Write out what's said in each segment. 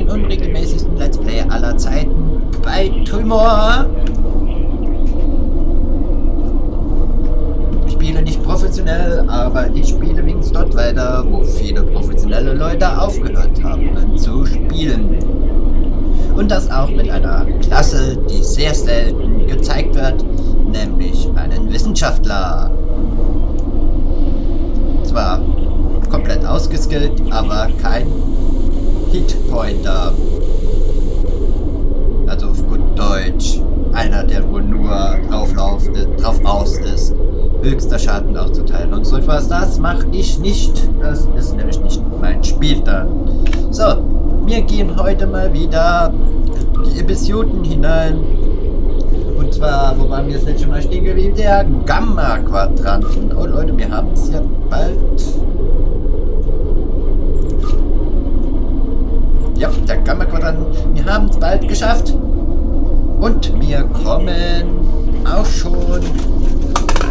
den unregelmäßigsten Let's Play aller Zeiten bei Tumor. Ich spiele nicht professionell, aber ich spiele wenigstens dort weiter, wo viele professionelle Leute aufgehört haben zu spielen. Und das auch mit einer Klasse, die sehr selten gezeigt wird, nämlich einen Wissenschaftler. Zwar komplett ausgeskillt, aber kein Hitpointer. Also auf gut Deutsch, einer, der wohl nur drauf aus ist, höchster Schaden auszuteilen und so etwas. Das mache ich nicht. Das ist nämlich nicht mein Spiel dann. So, wir gehen heute mal wieder die Episoden hinein. Und zwar, wo waren wir jetzt schon mal stehen geblieben? Der Gamma-Quadranten. Oh Leute, wir haben es ja bald. Ja, der Gamma-Quadranten. Wir haben es bald geschafft. Und wir kommen auch schon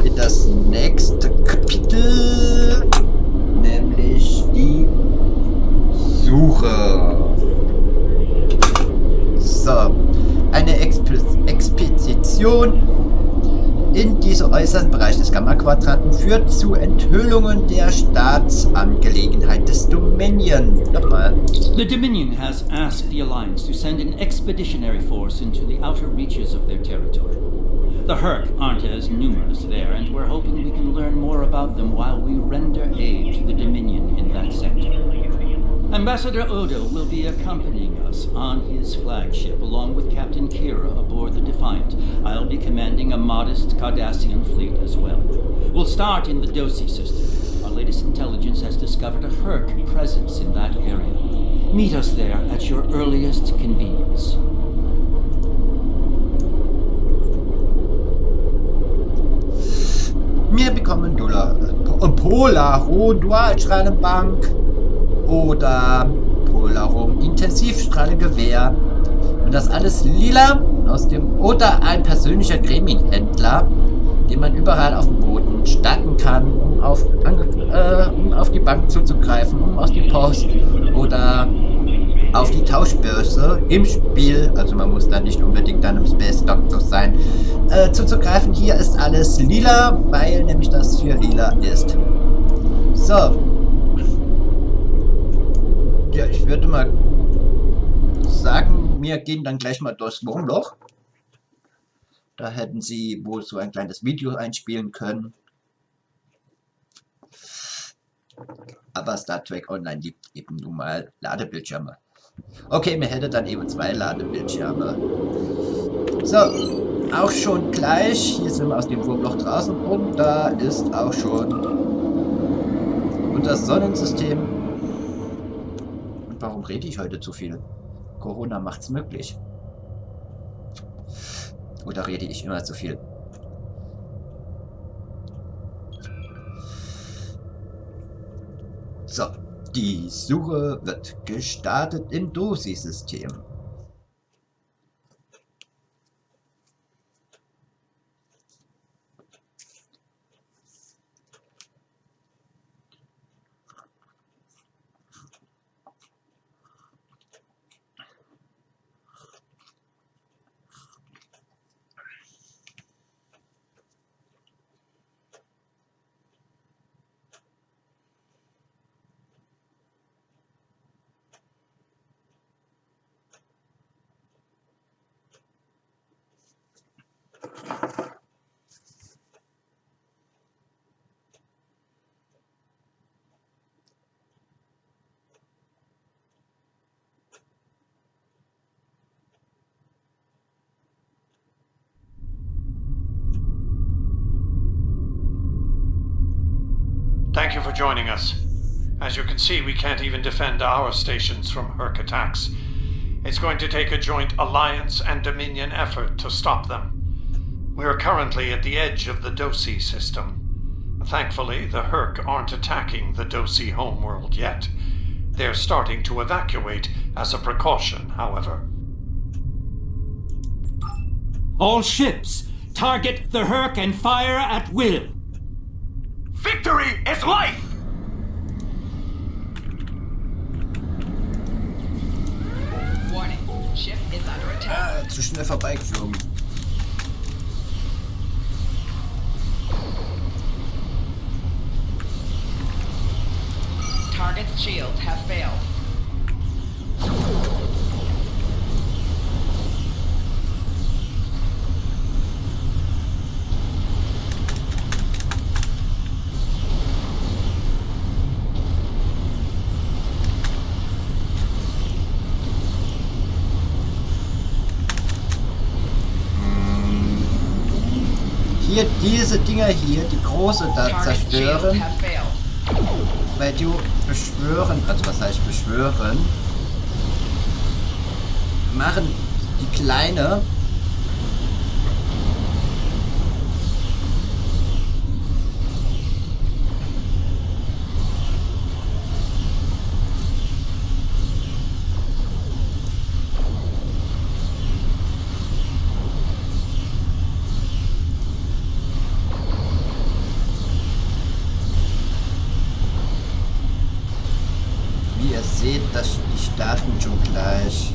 in das nächste Kapitel. Nämlich die Suche. So, eine Expedition in diesem äußersten Bereich des Gamma-Quadranten führt zu Enthüllungen der Staatsangelegenheit des Dominion. Nochmal. The Dominion has asked the Alliance to send an expeditionary force into the outer reaches of their territory. The Herc aren't as numerous there, and we're hoping we can learn more about them while we render aid to the Dominion in that sector. Ambassador Odo will be accompanying us on his flagship, along with Captain Kira aboard the Defiant. I'll be commanding a modest Cardassian fleet as well. We'll start in the Dosi system. Our latest intelligence has discovered a Herc presence in that area. Meet us there at your earliest convenience. Wir bekommen Polaron-Dualstrahlenbank oder Polaron-Intensivstrahlengewehr und das alles lila aus dem oder ein persönlicher Gremienhändler, den man überall auf dem Boden starten kann, um auf die Bank zuzugreifen, um aus die Post oder auf die Tauschbörse im Spiel, also man muss da nicht unbedingt dann im Space Doctor sein, zuzugreifen. Hier ist alles lila, weil nämlich das für lila ist. So. Ja, ich würde mal sagen, wir gehen dann gleich mal durchs Wurmloch. Da hätten sie wohl so ein kleines Video einspielen können. Aber Star Trek Online liebt eben nun mal Ladebildschirme. Okay, mir hätte dann eben 2 Ladebildschirme. So, auch schon gleich. Hier sind wir aus dem Wurmloch draußen und da ist auch schon unser Sonnensystem. Und warum rede ich heute zu viel? Corona macht's möglich. Oder rede ich immer zu viel? So. Die Suche wird gestartet im Dosi-System. Thank you for joining us. As you can see, we can't even defend our stations from Herc attacks. It's going to take a joint Alliance and Dominion effort to stop them. We are currently at the edge of the Dosi system. Thankfully, the Herc aren't attacking the Dosi homeworld yet. They're starting to evacuate as a precaution, however. All ships, target the Herc and fire at will. Victory is life! Ship is under attack. Zu schnell vorbeigeflogen. Target's shields have failed. Hier, diese Dinger hier, die große da Target's shields zerstören, have failed. weil die beschwören, also was heißt beschwören, machen die kleine wie ihr seht, dass die starten schon gleich.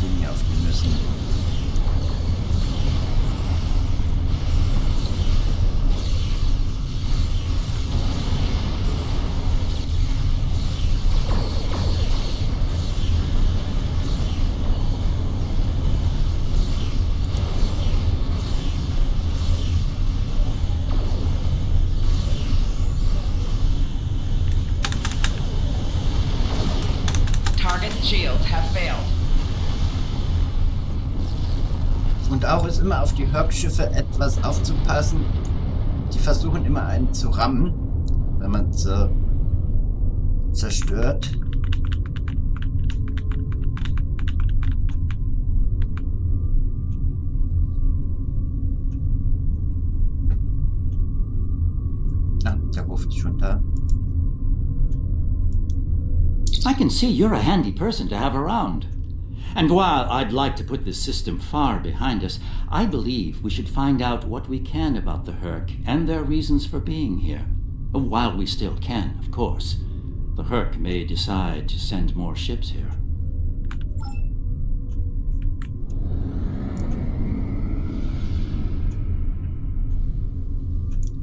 Die mir auf die Nüssen. Target's shields have failed. Und auch ist immer auf die Höckschiffe etwas aufzupassen. Die versuchen immer einen zu rammen, wenn man sie zerstört. Ah, der Wurf ist schon da. I can see you're a handy person to have around. And while I'd like to put this system far behind us, I believe we should find out what we can about the Herc and their reasons for being here. While we still can, of course. The Herc may decide to send more ships here.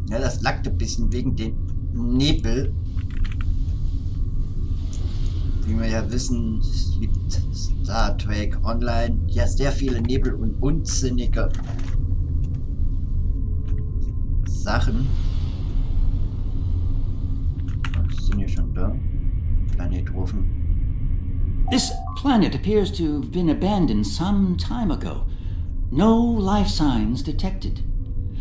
Ja, das lag ein bisschen wegen dem Nebel. Wie wir ja wissen, gibt Star Trek Online ja sehr viele Nebel und unsinnige Sachen. Oh, sind hier schon da? Planetrufen. This planet appears to have been abandoned some time ago. No life signs detected.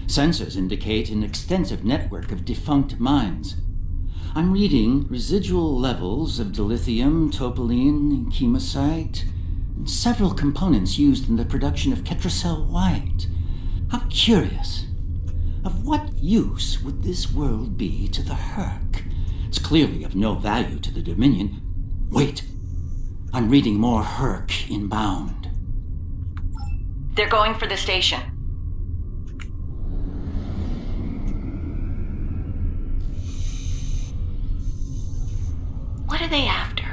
Sensors indicate an extensive network of defunct mines. I'm reading residual levels of dilithium, topoline, chemosite, and several components used in the production of Ketracel White. How curious. Of what use would this world be to the Herc? It's clearly of no value to the Dominion. Wait. I'm reading more Herc inbound. They're going for the station. What are they after?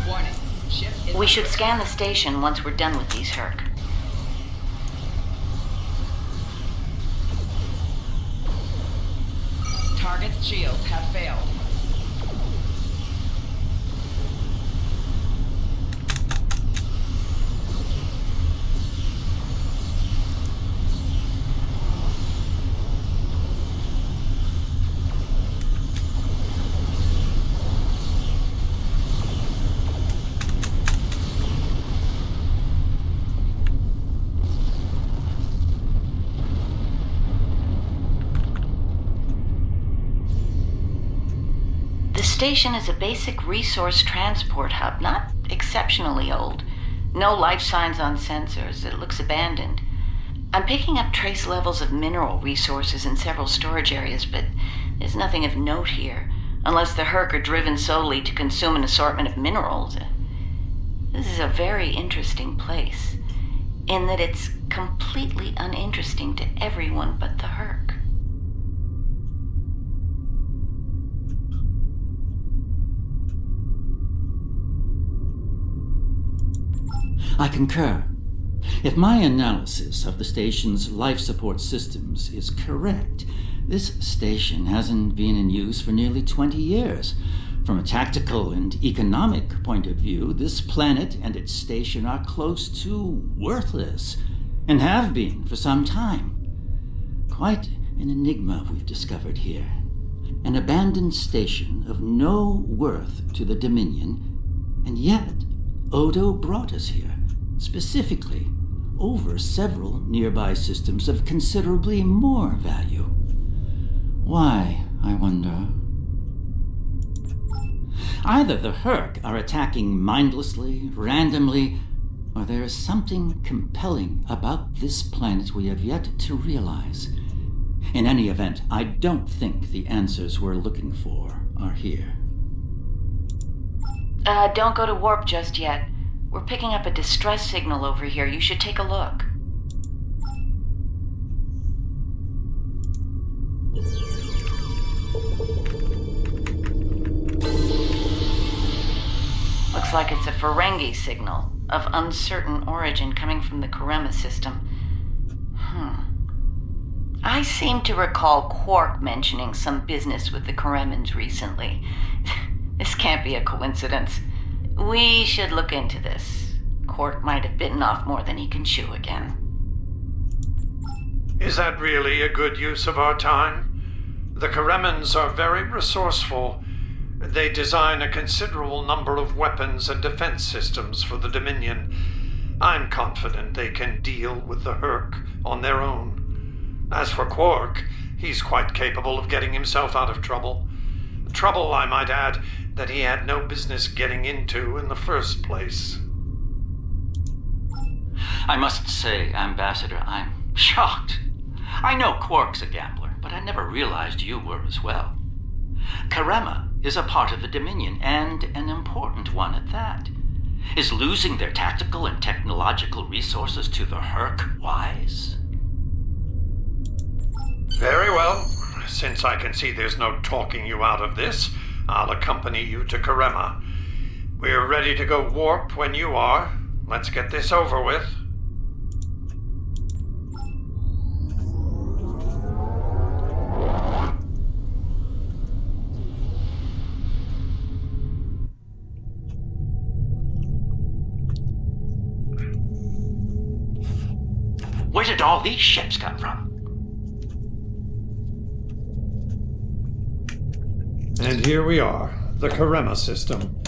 Warning. Ship is We should under scan the station once we're done with these Herc. Target's shields have failed. The station is a basic resource transport hub, not exceptionally old. No life signs on sensors. It looks abandoned. I'm picking up trace levels of mineral resources in several storage areas, but there's nothing of note here, unless the Herc are driven solely to consume an assortment of minerals. This is a very interesting place, in that it's completely uninteresting to everyone but the Herc. I concur. If my analysis of the station's life support systems is correct, this station hasn't been in use for nearly 20 years. From a tactical and economic point of view, this planet and its station are close to worthless, and have been for some time. Quite an enigma we've discovered here. An abandoned station of no worth to the Dominion, and yet Odo brought us here, specifically, over several nearby systems of considerably more value. Why, I wonder? Either the Herc are attacking mindlessly, randomly, or there is something compelling about this planet we have yet to realize. In any event, I don't think the answers we're looking for are here. Don't go to warp just yet. We're picking up a distress signal over here. You should take a look. Looks like it's a Ferengi signal of uncertain origin coming from the Karema system. I seem to recall Quark mentioning some business with the Karemans recently. This can't be a coincidence. We should look into this. Quark might have bitten off more than he can chew again. Is that really a good use of our time? The Karemans are very resourceful. They design a considerable number of weapons and defense systems for the Dominion. I'm confident they can deal with the Herc on their own. As for Quark, he's quite capable of getting himself out of trouble. Trouble, I might add, that he had no business getting into in the first place. I must say, Ambassador, I'm shocked. I know Quark's a gambler, but I never realized you were as well. Karema is a part of the Dominion, and an important one at that. Is losing their tactical and technological resources to the Herc wise? Very well. Since I can see there's no talking you out of this, I'll accompany you to Karema. We're ready to go warp when you are. Let's get this over with. Where did all these ships come from? And here we are, the Karema system.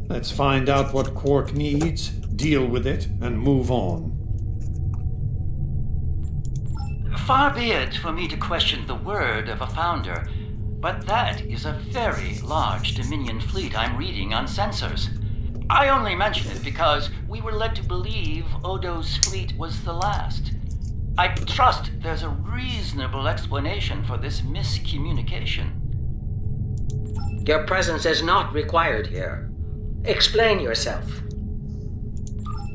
Let's find out what Quark needs, deal with it, and move on. Far be it for me to question the word of a founder, but that is a very large Dominion fleet I'm reading on sensors. I only mention it because we were led to believe Odo's fleet was the last. I trust there's a reasonable explanation for this miscommunication. Your presence is not required here. Explain yourself.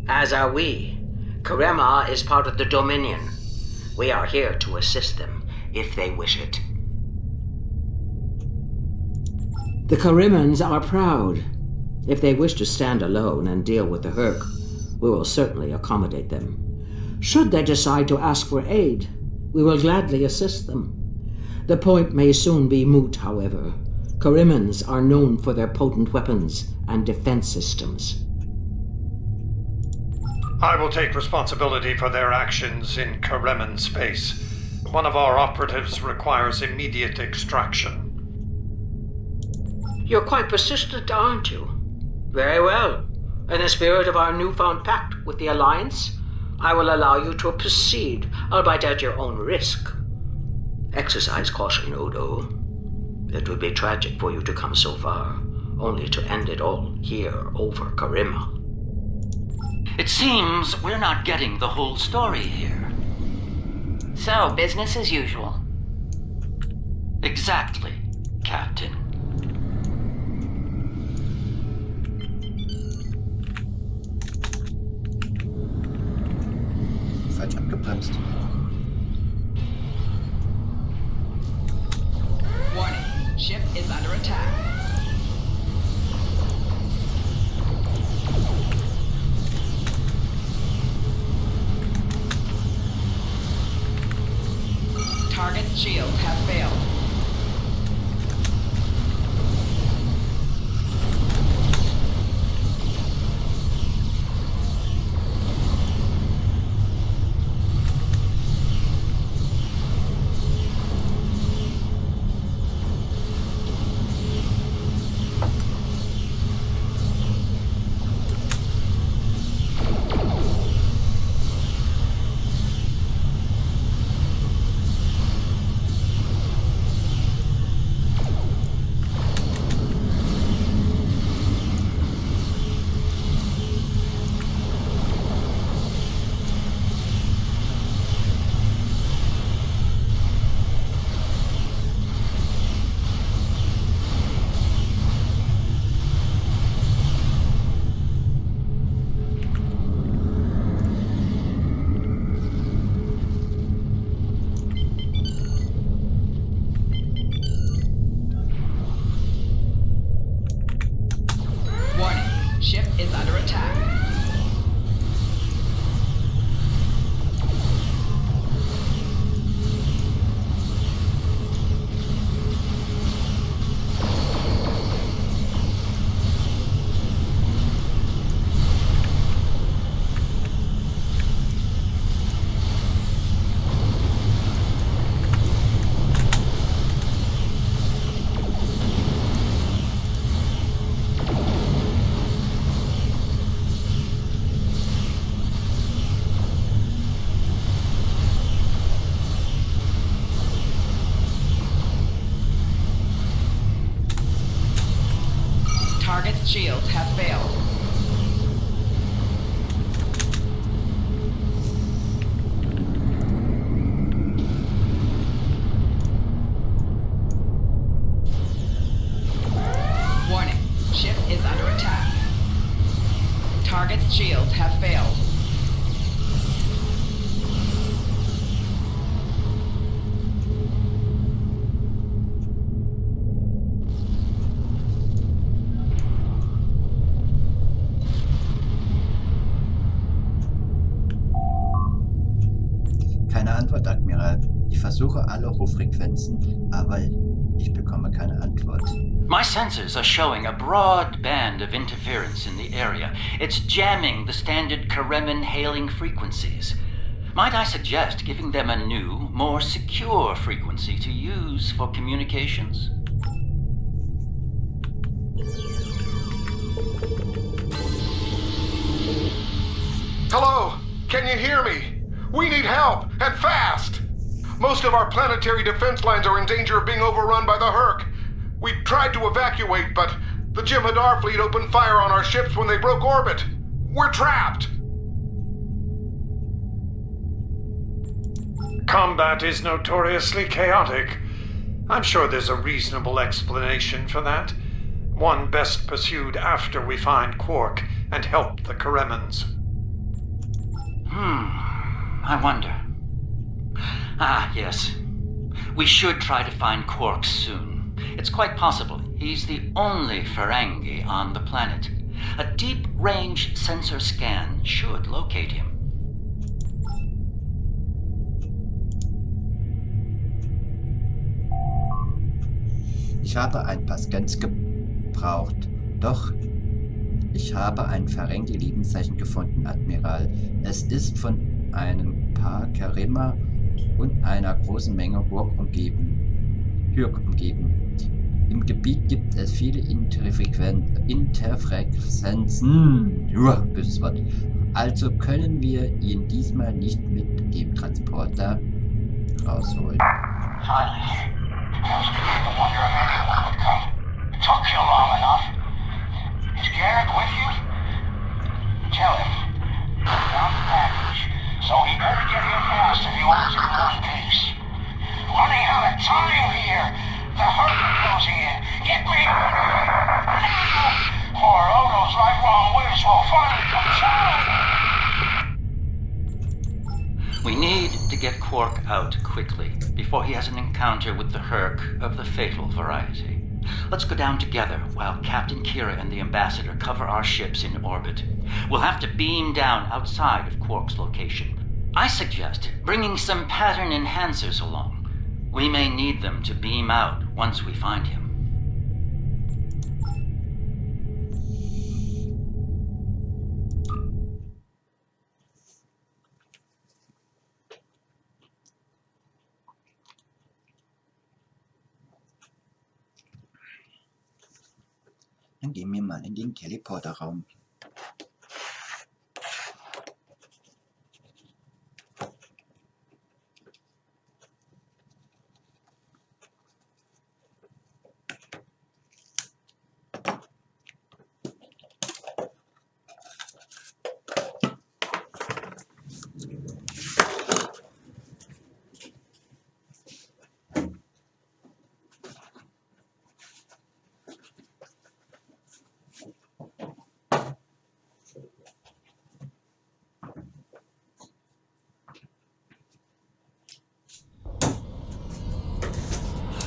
As are we. Karema is part of the Dominion. We are here to assist them, if they wish it. The Karemans are proud. If they wish to stand alone and deal with the Herc, we will certainly accommodate them. Should they decide to ask for aid, we will gladly assist them. The point may soon be moot, however. Karemans are known for their potent weapons and defense systems. I will take responsibility for their actions in Kareman space. One of our operatives requires immediate extraction. You're quite persistent, aren't you? Very well. In the spirit of our newfound pact with the Alliance, I will allow you to proceed, albeit at your own risk. Exercise caution, Odo. It would be tragic for you to come so far, only to end it all here over Karema. It seems we're not getting the whole story here. So, business as usual. Exactly, Captain. Falsch abgebremst. Warning. Ship is under attack. Target's shields have failed. Warning, ship is under attack. Target's shields have failed. Warning, ship is under attack. Target's shields have failed. Keine Antwort, Admiral. Ich versuche alle Ruffrequenzen, aber ich bekomme keine Antwort. My sensors are showing a broad band of interference in the area. It's jamming the standard Karemin hailing frequencies. Might I suggest giving them a new, more secure frequency to use for communications? Hello? Can you hear me? We need help, and fast! Most of our planetary defense lines are in danger of being overrun by the Herc. We tried to evacuate, but the Jem'Hadar fleet opened fire on our ships when they broke orbit. We're trapped! Combat is notoriously chaotic. I'm sure there's a reasonable explanation for that. One best pursued after we find Quark and help the Karemans. I wonder. Ah, yes. We should try to find Quark soon. It's quite possible he's the only Ferengi on the planet. A deep-range sensor scan should locate him. Ich habe ein paar Scans gebraucht. Doch, ich habe ein Ferengi-Lebenszeichen gefunden, Admiral. Es ist von einem paar Karima und einer großen Menge Hurk umgeben. Im Gebiet gibt es viele Interfrequenzen. Böses Wort. Also können wir ihn diesmal nicht mit dem Transporter rausholen. Finally. Most people wonder if anyone would come. Took you long enough. Is Garrick with you? Tell him. Found the package, so he better get here fast if he wants it in one piece. Running out of time here. The Herc is closing in. Get me! Poor Odo's lifelong wish will finally come true. We need to get Quark out quickly, before he has an encounter with the Herc of the fatal variety. Let's go down together while Captain Kira and the Ambassador cover our ships in orbit. We'll have to beam down outside of Quark's location. I suggest bringing some pattern enhancers along. We may need them to beam out once we find him. Dann gehen wir mal in den Teleporterraum.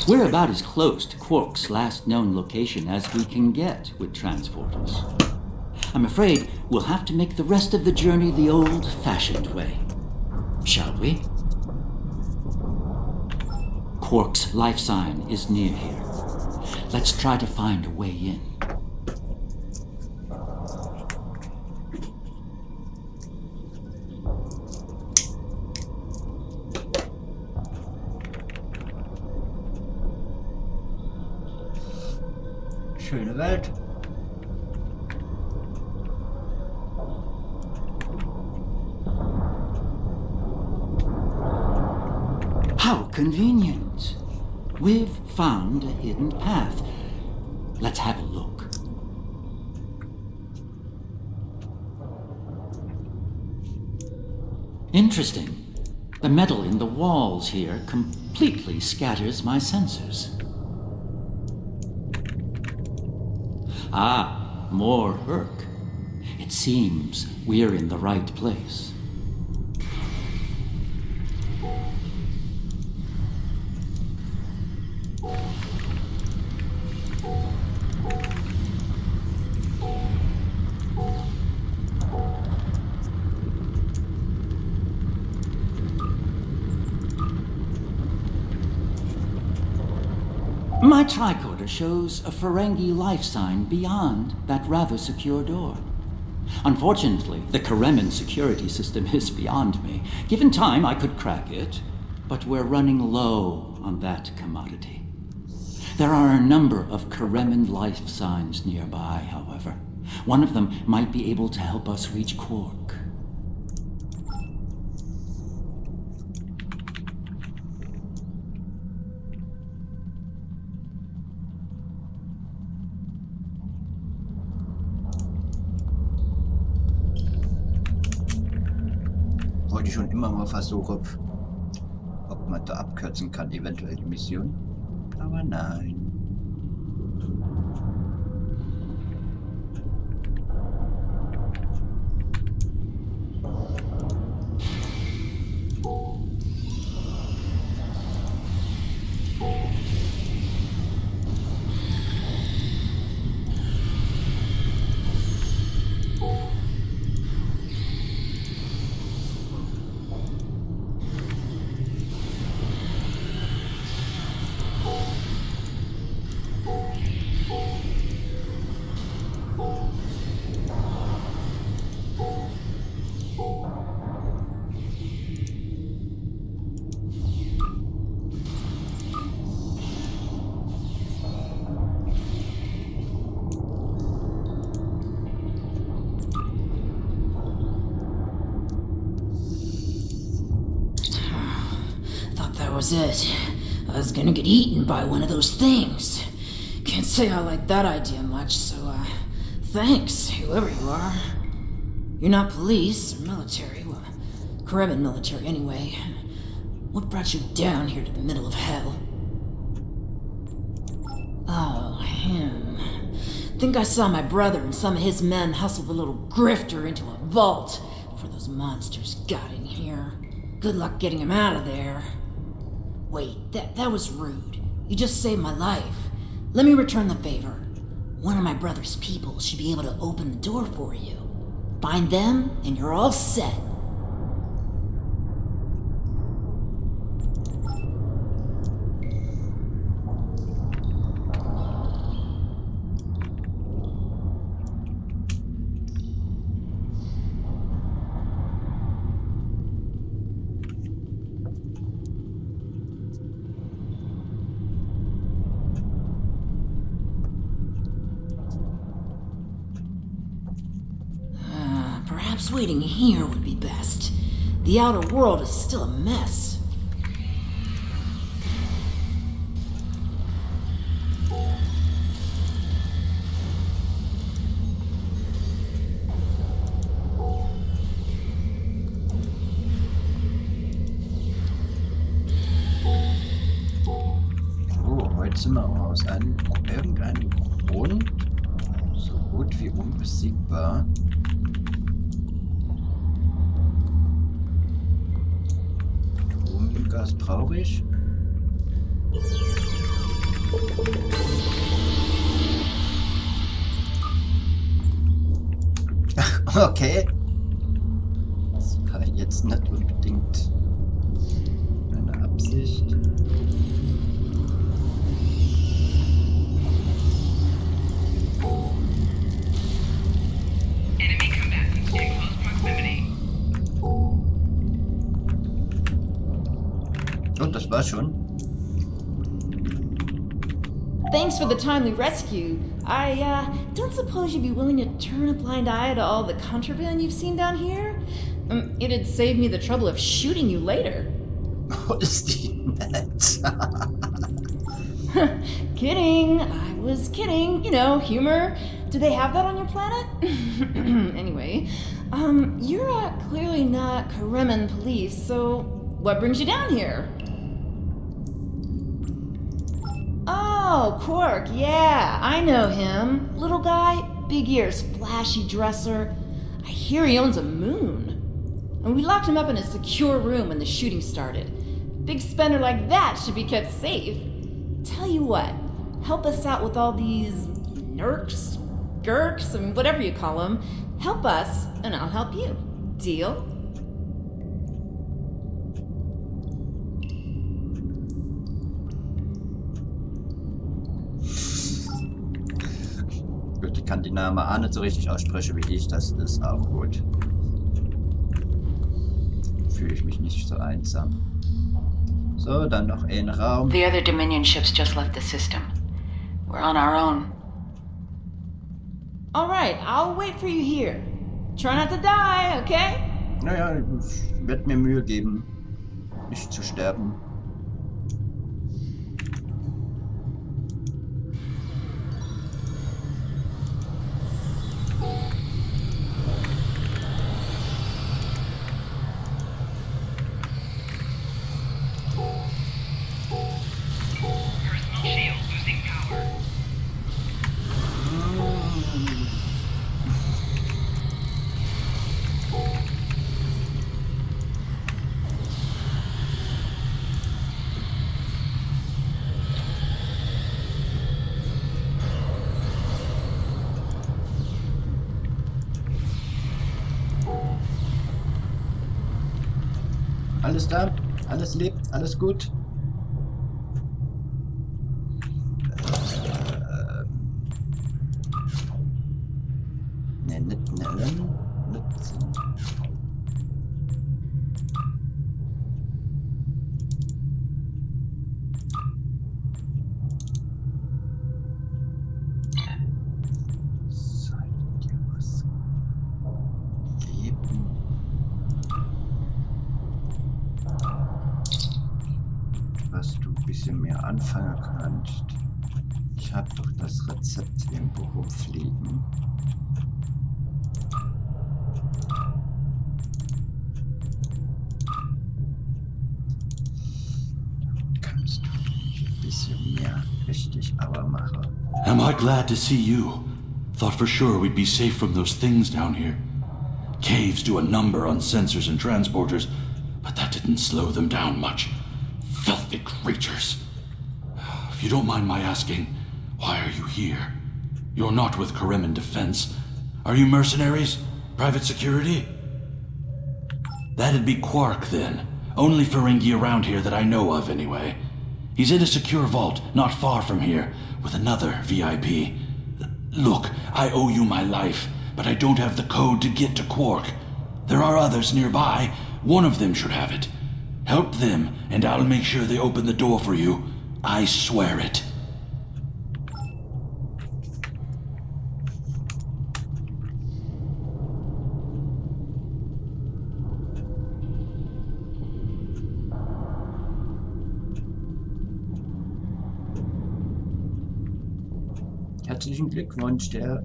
We're about as close to Quark's last known location as we can get with transporters. I'm afraid we'll have to make the rest of the journey the old-fashioned way. Shall we? Quark's life sign is near here. Let's try to find a way in. Schöne Welt. How convenient. We've found a hidden path. Let's have a look. Interesting. The metal in the walls here completely scatters my sensors. Ah, more Herc. It seems we're in the right place. My tricorder shows a Ferengi life sign beyond that rather secure door. Unfortunately, the Karemin security system is beyond me. Given time, I could crack it, but we're running low on that commodity. There are a number of Karemin life signs nearby, however. One of them might be able to help us reach Quark. Wollte ich schon immer mal versuchen, ob man da abkürzen kann, eventuell die Mission. Aber nein. Was it. I was gonna get eaten by one of those things. Can't say I like that idea much, so, thanks, whoever you are. You're not police or military, well, Karemin military anyway. What brought you down here to the middle of hell? Oh, him. Think I saw my brother and some of his men hustle the little grifter into a vault before those monsters got in here. Good luck getting him out of there. Wait, that was rude. You just saved my life. Let me return the favor. One of my brother's people should be able to open the door for you. Find them, and you're all set. waiting here would be best. The outer world is still a mess. Heute sind wir aus irgendeinem Grund so gut wie unbesiegbar. Gas brauche ich. Okay. Das war jetzt nicht unbedingt meine Absicht. Enemy combatants in close proximity. Und das war's schon. Thanks for the timely rescue. I don't suppose you'd be willing to turn a blind eye to all the contraband you've seen down here? It'd save me the trouble of shooting you later. Oh, ist die nett. Kidding. I was kidding. You know, humor. Do they have that on your planet? Anyway, you're clearly not Karemen police, so what brings you down here? Oh, Quark, yeah, I know him. Little guy, big ears, flashy dresser. I hear he owns a moon. And we locked him up in a secure room when the shooting started. Big spender like that should be kept safe. Tell you what, help us out with all these nerks, gurks, and whatever you call them. Help us, and I'll help you. Deal? Gut, ich kann die Namen auch nicht so richtig aussprechen wie ich, das ist auch gut. Fühle ich mich nicht so einsam. So, dann noch ein Raum. The other Dominion ships just left the system. We're on our own. All right, I'll wait for you here. Try not to die, okay? Naja, ich werde mir Mühe geben, nicht zu sterben. Personal shield losing power. Alles da? Alles lebt? Alles gut? Ne, nicht nennen. Soll dir was geben? Was du ein bisschen mehr anfangen kannst. Ich habe doch das Rezept irgendwo rumfliegen. Kannst du ein bisschen mehr richtig aber machen. Am I glad to see you? Thought for sure we'd be safe from those things down here. Caves do a number on sensors and transporters, but that didn't slow them down much. Filthy creatures. If you don't mind my asking, why are you here? You're not with Karemen Defense. Are you mercenaries? Private security? That'd be Quark, then. Only Ferengi around here that I know of, anyway. He's in a secure vault, not far from here, with another VIP. Look, I owe you my life, but I don't have the code to get to Quark. There are others nearby. One of them should have it. Help them, and I'll make sure they open the door for you. I swear it. Herzlichen Glückwunsch, der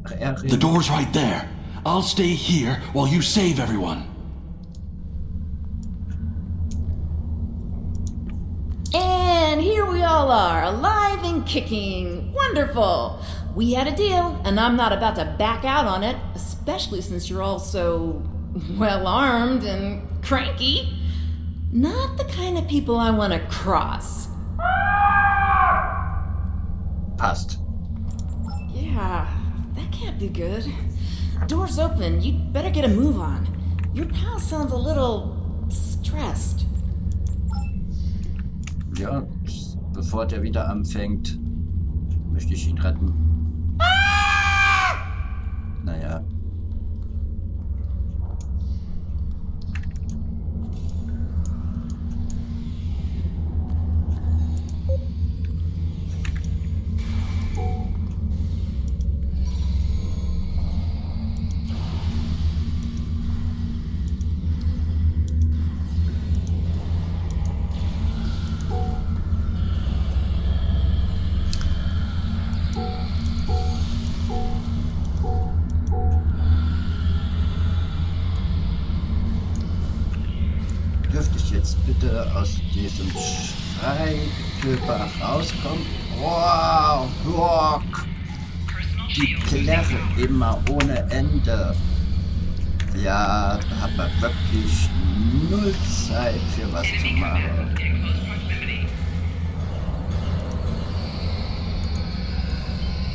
The door's right there. I'll stay here while you save everyone. And here we all are, alive and kicking. Wonderful. We had a deal, and I'm not about to back out on it, especially since you're all so well armed and cranky. Not the kind of people I want to cross. Passt. Yeah, that can't be good. Door's open. You'd better get a move on. Your pal sounds a little stressed. Ja, bevor der wieder anfängt, möchte ich ihn retten. Naja. Dürfte ich jetzt bitte aus diesem Schreikörper rauskommen? Wow, rock! Die Plärre immer ohne Ende. Ja, da hat man wirklich null Zeit für was zu machen.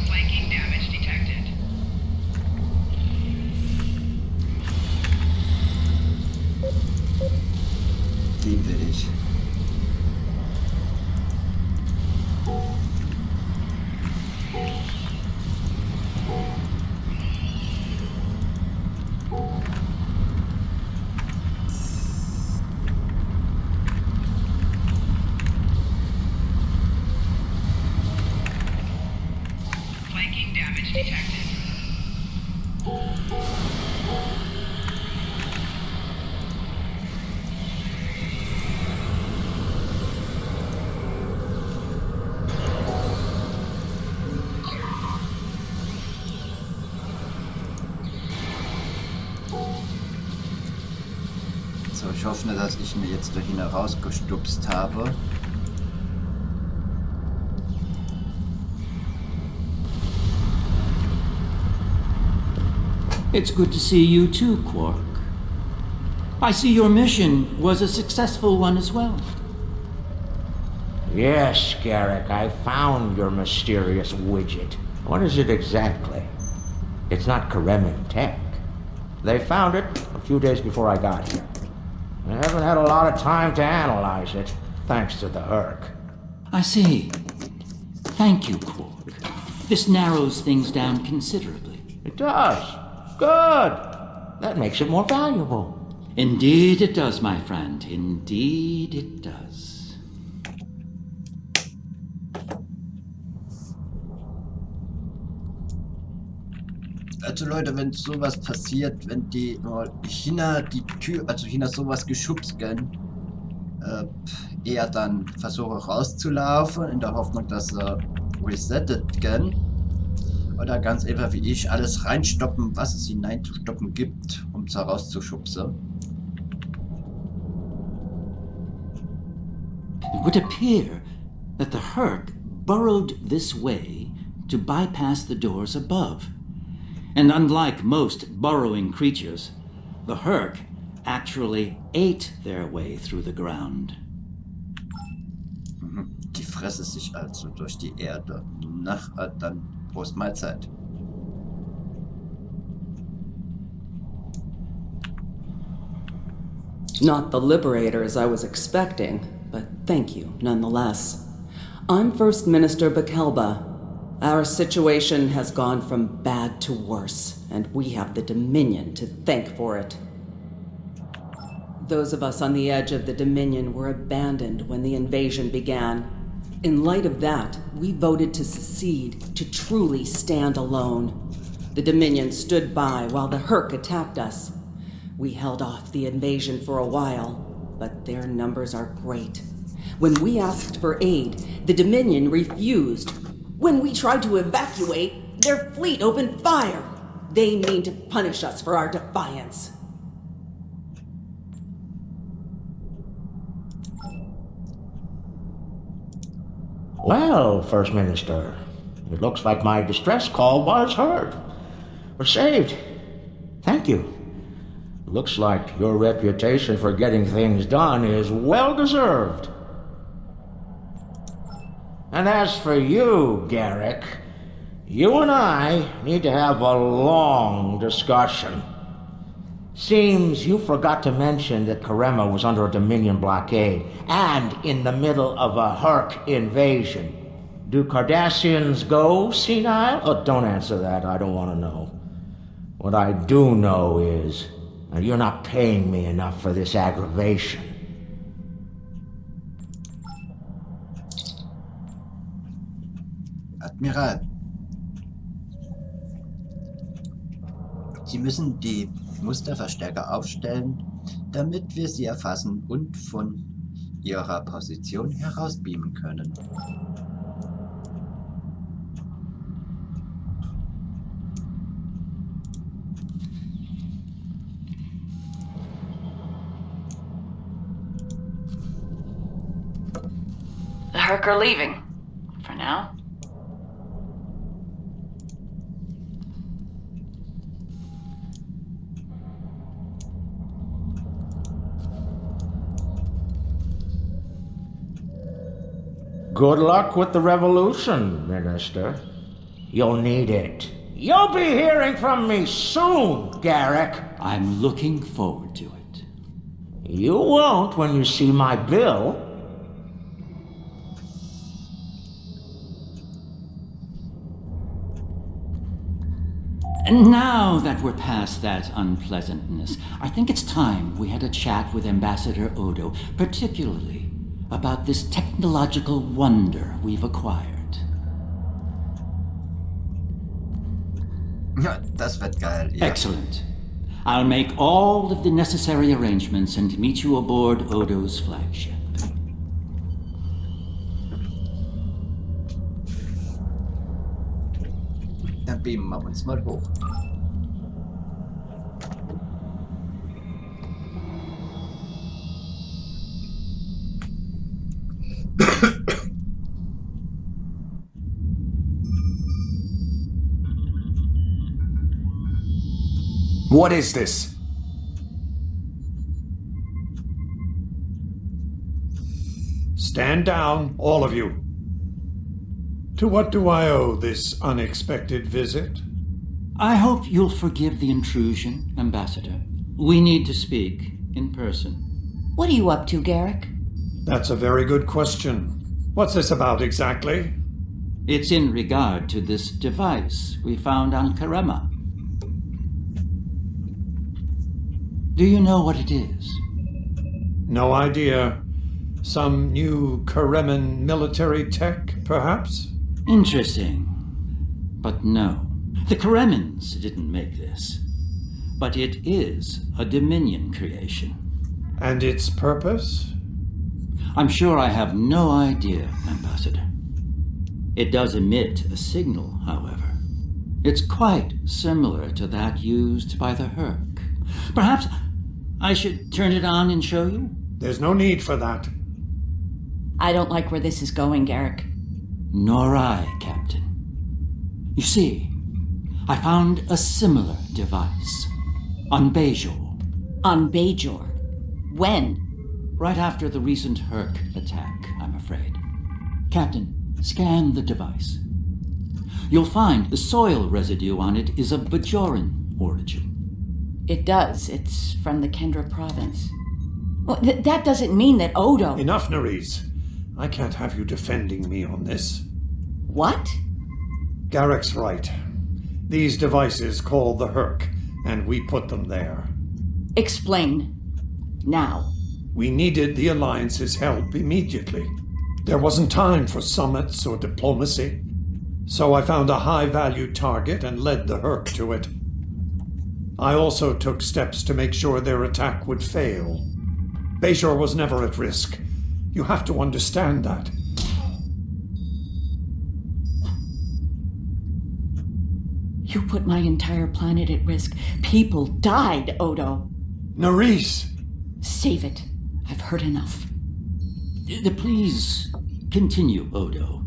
Flanking damage detected. Den will ich. Flanking damage detected. So, ich hoffe, dass ich mir jetzt dahin rausgestupst habe. It's good to see you too, Quark. I see your mission was a successful one as well. Yes, Garrick, I found your mysterious widget. What is it exactly? It's not Karemic tech. They found it a few days before I got here. I haven't had a lot of time to analyze it, thanks to the Herc. I see. Thank you, Quark. This narrows things down considerably. It does. Good. That makes it more valuable. Indeed it does, my friend. Indeed it does. Also Leute, wenn sowas passiert, wenn die China die Tür, also China sowas geschubst gehen, eher dann versuche rauszulaufen, in der Hoffnung, dass sie resettet gehen. Oder ganz einfach wie ich alles reinstoppen, was es hineinzustoppen gibt, um es herauszuschubsen. It would appear that the Herc burrowed this way to bypass the doors above. And unlike most burrowing creatures, the Herc actually ate their way through the ground. Die fresse sich also durch die Erde. Nach dann Prost Mahlzeit. Not the liberators I was expecting, but thank you nonetheless. I'm First Minister Bakelba. Our situation has gone from bad to worse, and we have the Dominion to thank for it. Those of us on the edge of the Dominion were abandoned when the invasion began. In light of that, we voted to secede, to truly stand alone. The Dominion stood by while the Herc attacked us. We held off the invasion for a while, but their numbers are great. When we asked for aid, the Dominion refused. When we tried to evacuate, their fleet opened fire. They mean to punish us for our defiance. Well, First Minister, it looks like my distress call was heard. We're saved. Thank you. Looks like your reputation for getting things done is well deserved. And as for you, Garrick, you and I need to have a long discussion. Seems you forgot to mention that Karema was under a Dominion blockade and in the middle of a Herc invasion. Do Cardassians go senile? Oh, don't answer that. I don't want to know. What I do know is, you're not paying me enough for this aggravation. Admiral, Sie müssen die Musterverstärker aufstellen, damit wir sie erfassen und von ihrer Position heraus beamen können. The Herc are leaving. For now. Good luck with the revolution, Minister. You'll need it. You'll be hearing from me soon, Garrick. I'm looking forward to it. You won't when you see my bill. And now that we're past that unpleasantness, I think it's time we had a chat with Ambassador Odo, particularly about this technological wonder we've acquired. Das wird geil, ja. Excellent. I'll make all of the necessary arrangements and meet you aboard Odo's flagship. Dann beamen wir uns mal hoch. What is this? Stand down, all of you. To what do I owe this unexpected visit? I hope you'll forgive the intrusion, Ambassador. We need to speak in person. What are you up to, Garrick? That's a very good question. What's this about exactly? It's in regard to this device we found on Karema. Do you know what it is? No idea. Some new Kareman military tech, perhaps? Interesting. But no. The Karemans didn't make this. But it is a Dominion creation. And its purpose? I'm sure I have no idea, Ambassador. It does emit a signal, however. It's quite similar to that used by the Herc. Perhaps I should turn it on and show you? There's no need for that. I don't like where this is going, Garrick. Nor I, Captain. You see, I found a similar device on Bajor. On Bajor? When? Right after the recent Herc attack, I'm afraid. Captain, scan the device. You'll find the soil residue on it is of Bajoran origin. It does. It's from the Kendra province. Well, that doesn't mean that Odo... Enough, Nerys. I can't have you defending me on this. What? Garrick's right. These devices called the Herc, and we put them there. Explain. Now. We needed the Alliance's help immediately. There wasn't time for summits or diplomacy. So I found a high-value target and led the Herc to it. I also took steps to make sure their attack would fail. Bajor was never at risk. You have to understand that. You put my entire planet at risk. People died, Odo. Nerys! Save it. I've heard enough. Please continue, Odo.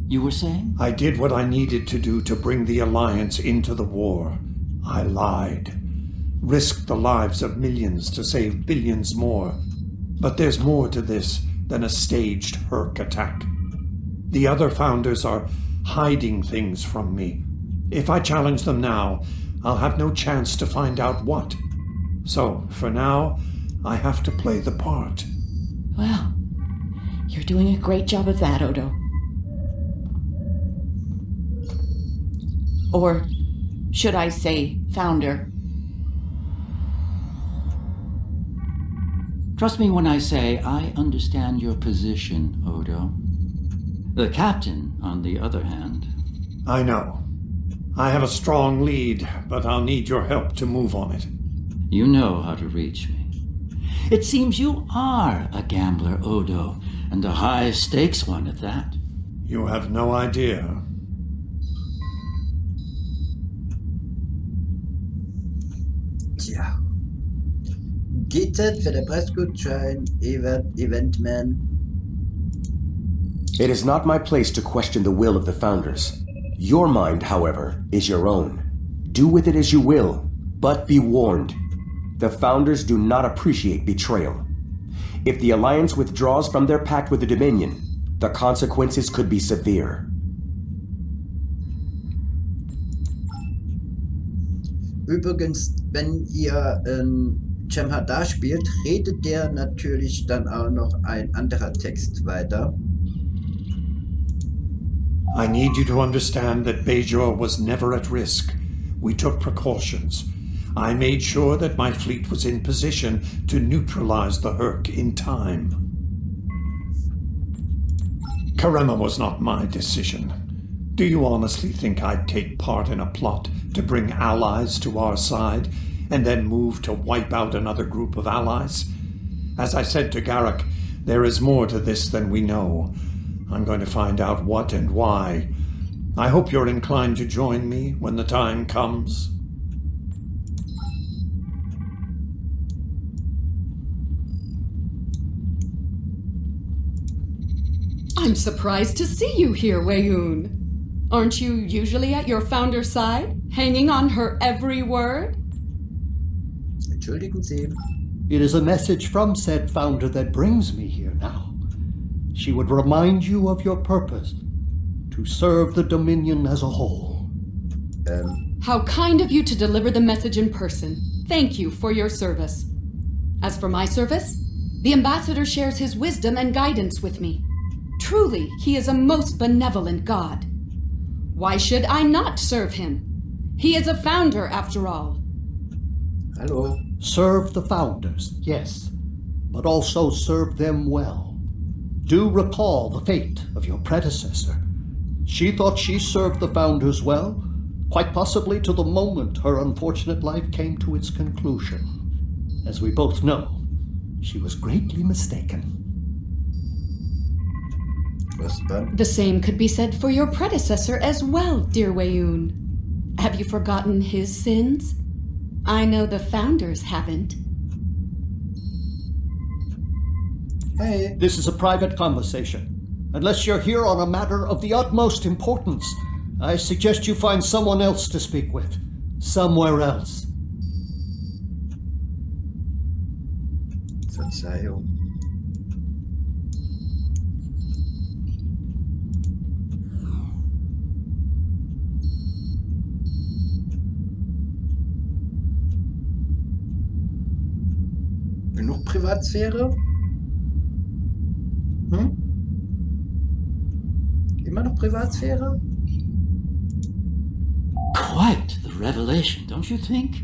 You were saying? I did what I needed to do to bring the Alliance into the war. I lied. Risked the lives of millions to save billions more. But there's more to this than a staged Herc attack. The other founders are hiding things from me. If I challenge them now, I'll have no chance to find out what. So, for now, I have to play the part. Well, you're doing a great job of that, Odo. Or should I say, founder? Trust me when I say I understand your position, Odo. The captain, on the other hand... I know. I have a strong lead, but I'll need your help to move on it. You know how to reach me. It seems you are a gambler, Odo, and a high-stakes one at that. You have no idea. Tja. Gittet für den Preisgutschein, Eventman. It is not my place to question the will of the Founders. Your mind, however, is your own. Do with it as you will, but be warned. The Founders do not appreciate betrayal. If the Alliance withdraws from their pact with the Dominion, the consequences could be severe. Übrigens, wenn ihr Jem'Hadar spielt, redet der natürlich dann auch noch ein anderer Text weiter. I need you to understand that Bajor was never at risk. We took precautions. I made sure that my fleet was in position to neutralize the Herc in time. Karema was not my decision. Do you honestly think I'd take part in a plot to bring allies to our side and then move to wipe out another group of allies? As I said to Garrick, there is more to this than we know. I'm going to find out what and why. I hope you're inclined to join me when the time comes. I'm surprised to see you here, Weyoun. Aren't you usually at your founder's side, hanging on her every word? Entschuldigen Sie. It is a message from said founder that brings me here now. She would remind you of your purpose, to serve the Dominion as a whole. How kind of you to deliver the message in person. Thank you for your service. As for my service, the ambassador shares his wisdom and guidance with me. Truly, he is a most benevolent god. Why should I not serve him? He is a founder, after all. Hallo. Serve the founders, yes, but also serve them well. Do recall the fate of your predecessor. She thought she served the founders well, quite possibly to the moment her unfortunate life came to its conclusion. As we both know, she was greatly mistaken. The same could be said for your predecessor as well, dear Weyoun. Have you forgotten his sins? I know the founders haven't. Hey. This is a private conversation. Unless you're here on a matter of the utmost importance, I suggest you find someone else to speak with. Somewhere else. Verzeihung. Genug Privatsphäre? Immer noch Privatsphäre? Quite the revelation, don't you think?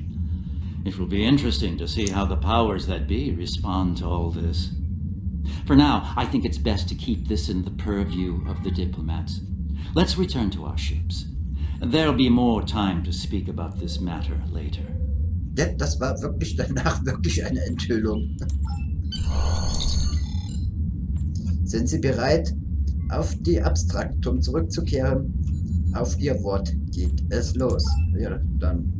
It will be interesting to see how the powers that be respond to all this. For now, I think it's best to keep this in the purview of the diplomats. Let's return to our ships. There'll be more time to speak about this matter later. Ja, das war wirklich danach wirklich eine Enthüllung. Sind Sie bereit, auf die Abstraktum zurückzukehren? Auf ihr Wort geht es los. Ja, dann.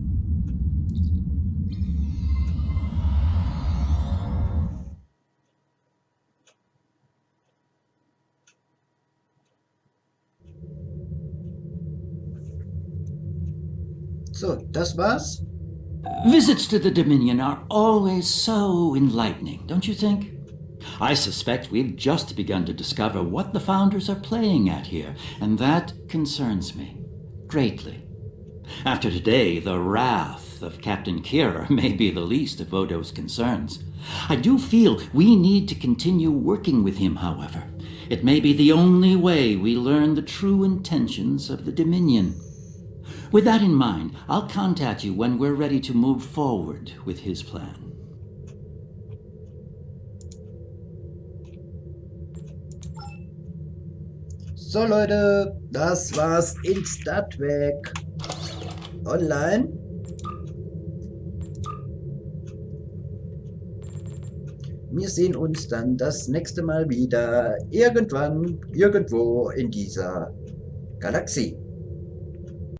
So, das war's. Visits to the Dominion are always so enlightening, don't you think? I suspect we've just begun to discover what the Founders are playing at here, and that concerns me greatly. After today, the wrath of Captain Kira may be the least of Odo's concerns. I do feel we need to continue working with him, however. It may be the only way we learn the true intentions of the Dominion. With that in mind, I'll contact you when we're ready to move forward with his plan. So Leute, das war's in Star Trek Online. Wir sehen uns dann das nächste Mal wieder irgendwann, irgendwo in dieser Galaxie.